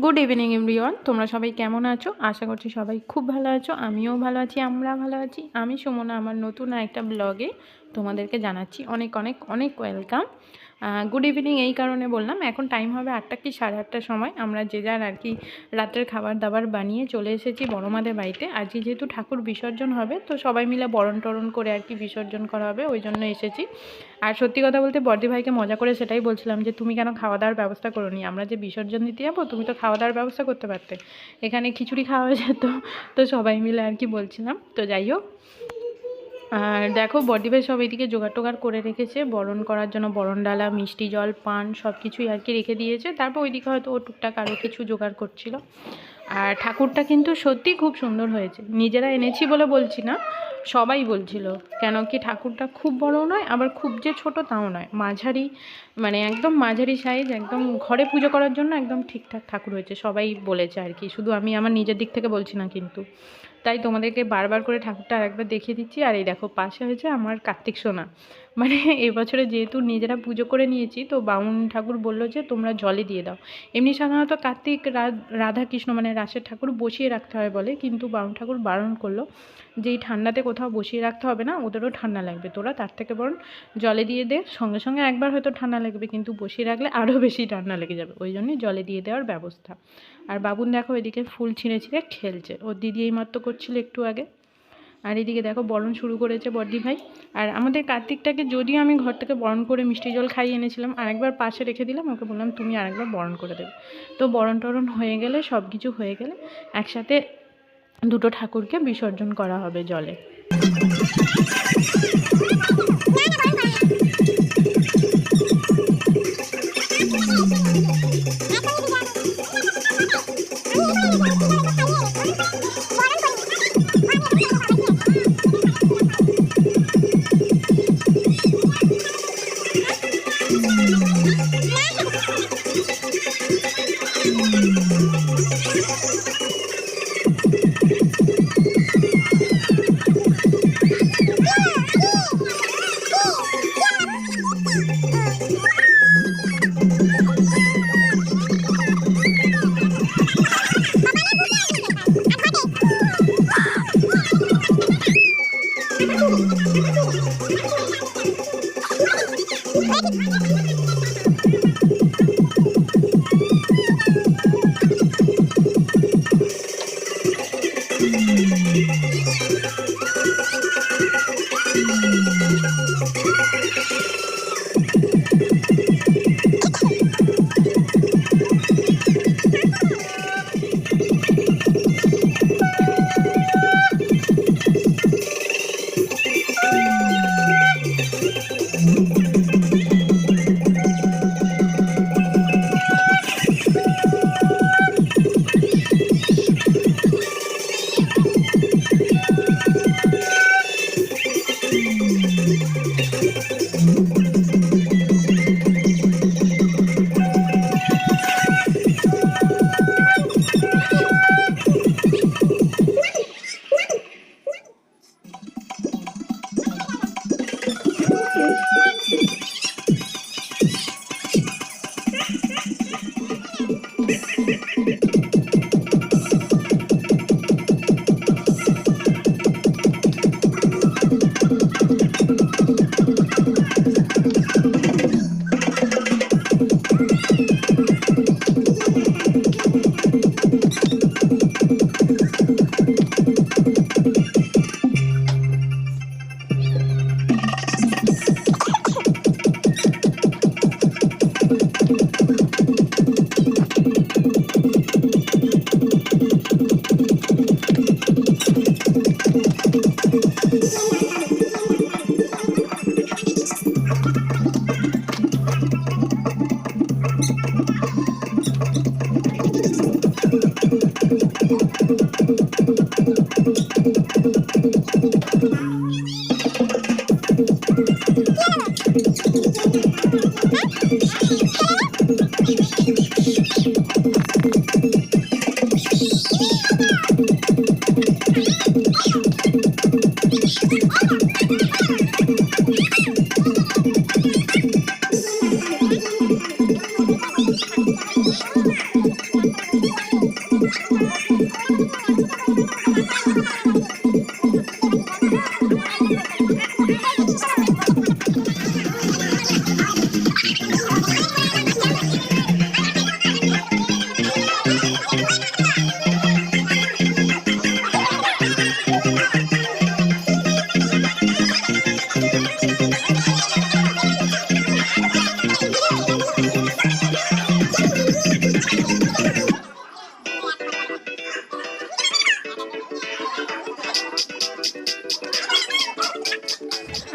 Good evening everyone, তোমরা সবাই কেমন আছো? আশা করছি সবাই খুব ভালো আছো। আমিও ভালো আছি, আমরা ভালো আছি। আমি সুমনা, আমার নতুন একটা ব্লগে তোমাদেরকে জানাচ্ছি অনেক অনেক অনেক ওয়েলকাম। গুড ইভিনিং এই কারণে বললাম, এখন টাইম হবে 8টা কি 8:30টার সময়। আমরা যে যার আর কি রাতের খাবার দাবার বানিয়ে চলে এসেছি বড়মাদের বাড়িতে। আজকে যেহেতু ঠাকুর বিসর্জন হবে, তো সবাই মিলে বরণ টরণ করে আর কি বিসর্জন করা হবে, ওই জন্য এসেছি। আর সত্যি কথা বলতে বড়দি ভাইকে মজা করে সেটাই বলছিলাম যে তুমি কেন খাওয়া দাওয়ার ব্যবস্থা করোনি? আমরা যে বিসর্জন দিতে যাবো, তুমি তো খাওয়া দাওয়ার ব্যবস্থা করতে পারতে, এখানে খিচুড়ি খাওয়া যেত। তো সবাই মিলে আর কি বলছিলাম। তো যাই হোক, আর দেখো বড়দি ভাই সব এদিকে জোগাড় টোগাড় করে রেখেছে বরণ করার জন্য। বরণ ডালা, মিষ্টি জল, পান সব কিছুই আর কি রেখে দিয়েছে। তারপর ওইদিকে হয়তো ও টুকটাক আরও কিছু জোগাড় করছিল। আর ঠাকুরটা কিন্তু সত্যি খুব সুন্দর হয়েছে। নিজেরা এনেছি বলে বলছি না, সবাই বলছিল। কেন কি ঠাকুরটা খুব বড় নয়, আবার খুব যে ছোট তাও নয়, মাঝারি, মানে একদম মাঝারি সাইজ, একদম ঘরে পুজো করার জন্য একদম ঠিকঠাক ঠাকুর হয়েছে, সবাই বলেছে আর কি। শুধু আমি আমার নিজের দিক থেকে বলছি না কিন্তু। তাই তোমাদেরকে বারবার করে ঠাকুরটা আরেকবার দেখিয়ে দিচ্ছি। আর এই দেখো পাশে হয়েছে আমার কার্তিক সোনা। মানে এবছরে যেহেতু নিজেরা পুজো করে নিয়েছি, তো বামুন ঠাকুর বললো যে তোমরা জলে দিয়ে দাও। এমনি সাধারণত কার্তিক রাধা কৃষ্ণ মানে রাসের ঠাকুর বসিয়ে রাখতে হয় বলে, কিন্তু বামুন ঠাকুর বারণ করলো যে এই ঠান্ডাতে কোথাও বসিয়ে রাখতে হবে না, ওদেরও ঠান্ডা লাগবে, তোরা তার থেকে বরং জলে দিয়ে দে। সঙ্গে সঙ্গে একবার হয়তো ঠান্ডা লাগবে, কিন্তু বসিয়ে রাখলে আরও বেশি ঠান্ডা লেগে যাবে, ওই জন্যই জলে দিয়ে দেওয়ার ব্যবস্থা। আর বাবুন দেখো এদিকে ফুল ছিঁড়ে ছিঁড়ে খেলছে, ওর দিদি এইমাত্র করছিল একটু আগে। আর এদিকে দেখো বরণ শুরু করেছে বড়দি ভাই। আর আমাদের কার্তিকটাকে যদিও আমি ঘর থেকে বরণ করে মিষ্টি জল খাইয়ে এনেছিলাম, আরেকবার পাশে রেখে দিলাম, ওকে বললাম তুমি আরেকবার বরণ করে দেবে। তো বরণ টরণ হয়ে গেলে, সব কিছু হয়ে গেলে একসাথে দুটো ঠাকুরকে বিসর্জন করা হবে জলে।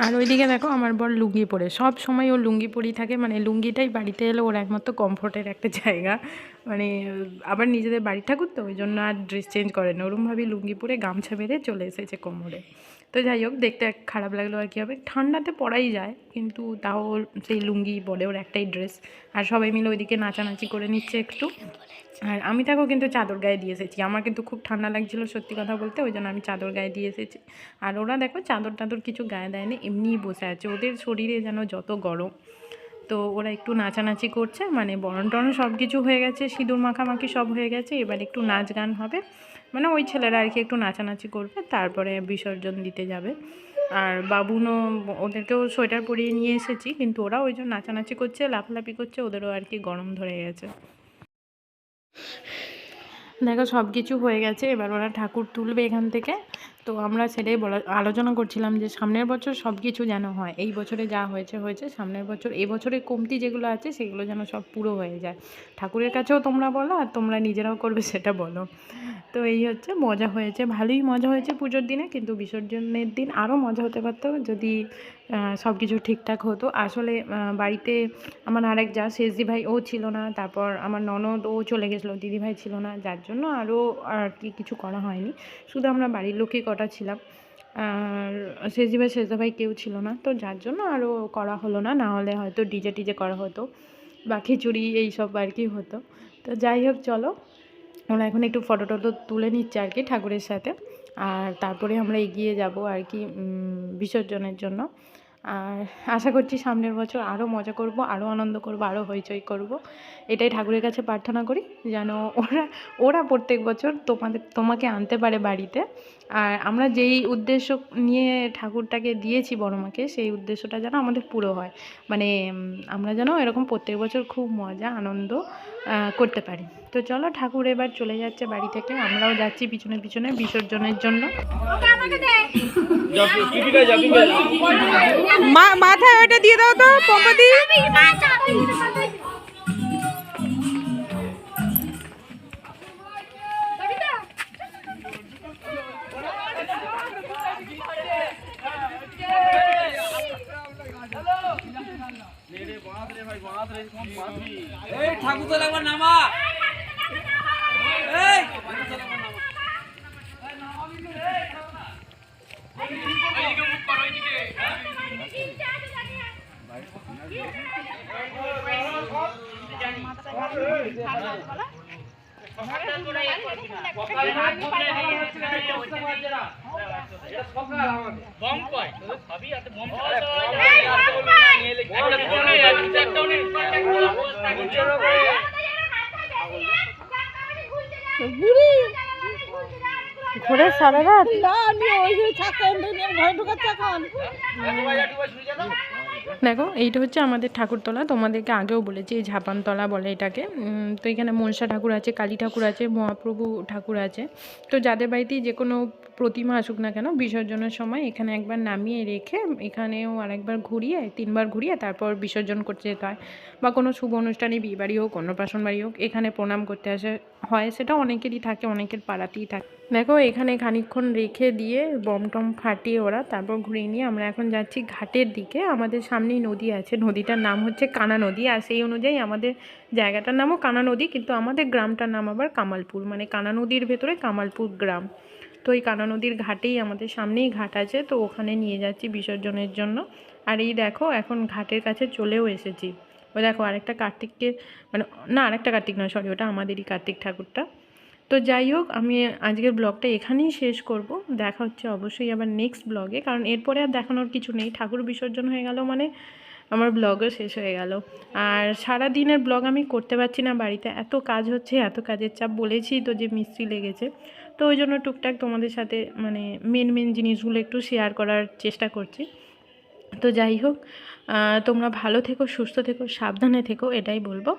আর ওইদিকে দেখো আমার বর লুঙ্গি পরে, সব সময় ও লুঙ্গি পরেই থাকে, মানে লুঙ্গিটাই বাড়িতে এলে ওর একমাত্র কমফোর্টের একটা জায়গা। মানে আবার নিজেদের বাড়ির ঠাকুর তো ওই জন্য আর ড্রেস চেঞ্জ করে না, ওরমভাবেই লুঙ্গি পরে গামছা বেঁধে চলে এসেছে কোমরে। তো যাই হোক, দেখতে খারাপ লাগলো আর কী হবে, ঠান্ডাতে পরাই যায়, কিন্তু তাও সেই লুঙ্গি পরে, ওর একটাই ড্রেস। আর সবাই মিলে ওইদিকে নাচানাচি করে নিচ্ছে একটু। আর আমি তাকেও কিন্তু চাদর গায়ে দিয়ে এসেছি, আমার কিন্তু খুব ঠান্ডা লাগছিল সত্যি কথা বলতে, ওই জন্য আমি চাদর গায়ে দিয়ে এসেছি। আর ওরা দেখো চাদর টাদর কিছু গায়ে দেয়নি, এমনিই বসে আছে, ওদের শরীরে যেন যত গরম। তো ওরা একটু নাচানাচি করছে, মানে বরণ টরণ সব কিছু হয়ে গেছে, সিঁদুর মাখামাখি সব হয়ে গেছে, এবার একটু নাচ গান হবে, মানে ওই ছেলেরা আর কি একটু নাচানাচি করবে, তারপরে বিসর্জন দিতে যাবে। আর বাবুনও, ওদেরকেও সোয়েটার পরিয়ে নিয়ে এসেছি, কিন্তু ওরা ওই জন্য নাচানাচি করছে, লাফালাফি করছে, ওদেরও আর কি গরম ধরে গেছে। দেখো সব কিছু হয়ে গেছে, এবার ওরা ঠাকুর তুলবে এখান থেকে। তো আমরা সেটাই আলোচনা করছিলাম যে সামনের বছর সব কিছু যেন হয়, এই বছরে যা হয়েছে হয়েছে, সামনের বছর এই বছরে কমতি যেগুলো আছে সেগুলো যেন সব পুরো হয়ে যায়। ঠাকুরের কাছেও তোমরা বলো, আর তোমরা নিজেরাও করবে সেটা বলো। তো এই হচ্ছে, মজা হয়েছে, ভালোই মজা হয়েছে পুজোর দিনে, কিন্তু বিসর্জনের দিন আরও মজা হতে পারতো যদি সব কিছু ঠিকঠাক হতো। আসলে বাড়িতে আমার আরেক যা শেষদি ভাই, ও ছিল না, তারপর আমার ননদ ও চলে গেছিলো, দিদিভাই ছিল না, যার জন্য আরও আর কি কিছু করা হয়নি, শুধু আমরা বাড়ির লোকই কটা ছিলাম। আর শেষদি ভাই শেষদা ভাই কেউ ছিল না, তো যার জন্য আরও করা হলো না, না হলে হয়তো ডিজে টিজে করা হতো বা খিচুড়ি এইসব আর কি হতো। তো যাই হোক, চলো, ওরা এখন একটু ফটো টটো তুলে নিচ্ছে আর কি ঠাকুরের সাথে, আর তারপরে আমরা এগিয়ে যাব আর কি বিসর্জনের জন্য। আর আশা করছি সামনের বছর আরও মজা করব, আরও আনন্দ করব, আরও হইচই করব, এটাই ঠাকুরের কাছে প্রার্থনা করি, যেন ওরা প্রত্যেক বছর তোমাকে আনতে পারে বাড়িতে। আর আমরা যেই উদ্দেশ্য নিয়ে ঠাকুরটাকে দিয়েছি বড় মাকে, সেই উদ্দেশ্যটা যেন আমাদের পুরো হয়, মানে আমরা যেন এরকম প্রত্যেক বছর খুব মজা আনন্দ করতে পারি। তো চলো, ঠাকুর এবার চলে যাচ্ছে বাড়ি থেকে, আমরাও যাচ্ছি পিছনে পিছনে বিসর্জনের জন্য। মাথায় ওটা দিয়ে দাও তো পম্পতি। ঠাকুর তো লাগবে নামা। ঘোরে সারা রাত দেখো, এইটা হচ্ছে আমাদের ঠাকুরতলা, তোমাদেরকে আগেও বলেছি এই ঝাপানতলা বলে এটাকে। তো এখানে মনসা ঠাকুর আছে, কালী ঠাকুর আছে, মহাপ্রভু ঠাকুর আছে। তো যাদের বাড়িতেই যে কোনো প্রতিমা আসুক না কেন, বিসর্জনের সময় এখানে একবার নামিয়ে রেখে, এখানেও আরেকবার ঘুরিয়ে, 3বার ঘুরিয়ে তারপর বিসর্জন করতে যেতে হয়। বা কোনো শুভ অনুষ্ঠানে, বিয়ে বাড়ি হোক, অন্নপ্রাশন বাড়ি হোক, এখানে প্রণাম করতে আসে হয়, সেটা অনেকেরই থাকে, অনেকের পাড়াতেই থাকে। দেখো এখানে খানিকক্ষণ রেখে দিয়ে বম টম ফাটিয়ে ওরা তারপর ঘুরিয়ে নিয়ে আমরা এখন যাচ্ছি ঘাটের দিকে। আমাদের সামনেই নদী আছে, নদীটার নাম হচ্ছে কানা নদী, আর সেই অনুযায়ী আমাদের জায়গাটার নামও কানা নদী, কিন্তু আমাদের গ্রামটার নাম আবার কামালপুর, মানে কানা নদীর ভেতরে কামালপুর গ্রাম। তো এই কানা নদীর ঘাটেই, আমাদের সামনেই ঘাট আছে, তো ওখানে নিয়ে যাচ্ছি বিসর্জনের জন্য। আর এই দেখো এখন ঘাটের কাছে চলেও এসেছি। ওই দেখো আরেকটা কার্তিককে, মানে না, আরেকটা কার্তিক নয়, সরি, ওটা আমাদেরই কার্তিক ঠাকুরটা। তো যাই হোক, আমি আজকের ব্লগটা এখানেই শেষ করব, দেখা হচ্ছে অবশ্যই আবার নেক্সট ব্লগে, কারণ এরপরে আর দেখানোর কিছু নেই, ঠাকুর বিসর্জন হয়ে গেল মানে আমার ব্লগও শেষ হয়ে গেল। আর সারা দিনের ব্লগ আমি করতে পারছি না, বাড়িতে এত কাজ হচ্ছে, এত কাজের চাপ, বলেছি তো যে মিস্ত্রি লেগেছে, তো ওই জন্য টুকটাক তোমাদের সাথে মানে মেন জিনিসগুলো একটু শেয়ার করার চেষ্টা করছি। তো যাই হোক, তোমরা ভালো থেকো, সুস্থ থেকো, সাবধানে থেকো, এটাই বলবো।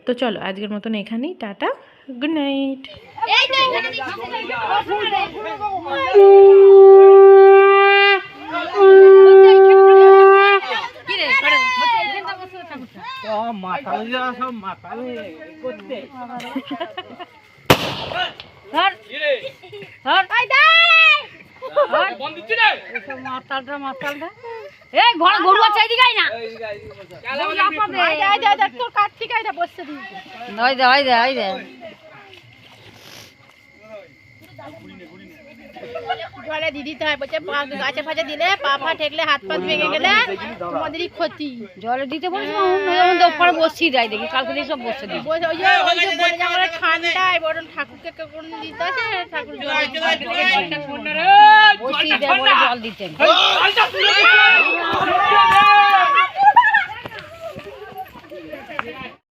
তো চলো আজকের মতন এখানেই, টাটা, গুড নাইট। জলে দিয়ে দিতে হয়, বলছে গাছে ফাছে দিলে পা ফা ঠেকলে হাত পা ভেঙে গেলে তোমাদেরই ক্ষতি। জলে দিতে বলছি পরে বসিয়ে দেয়, দেখি কালকে দিয়ে সব বসে দিই। ওই যে বলে যে আমরা ঠান্ডায় বরং ঠাকুরকে কোন দিতে আছে, ঠাকুর বসিয়ে দেয় বলে জল দিতেন।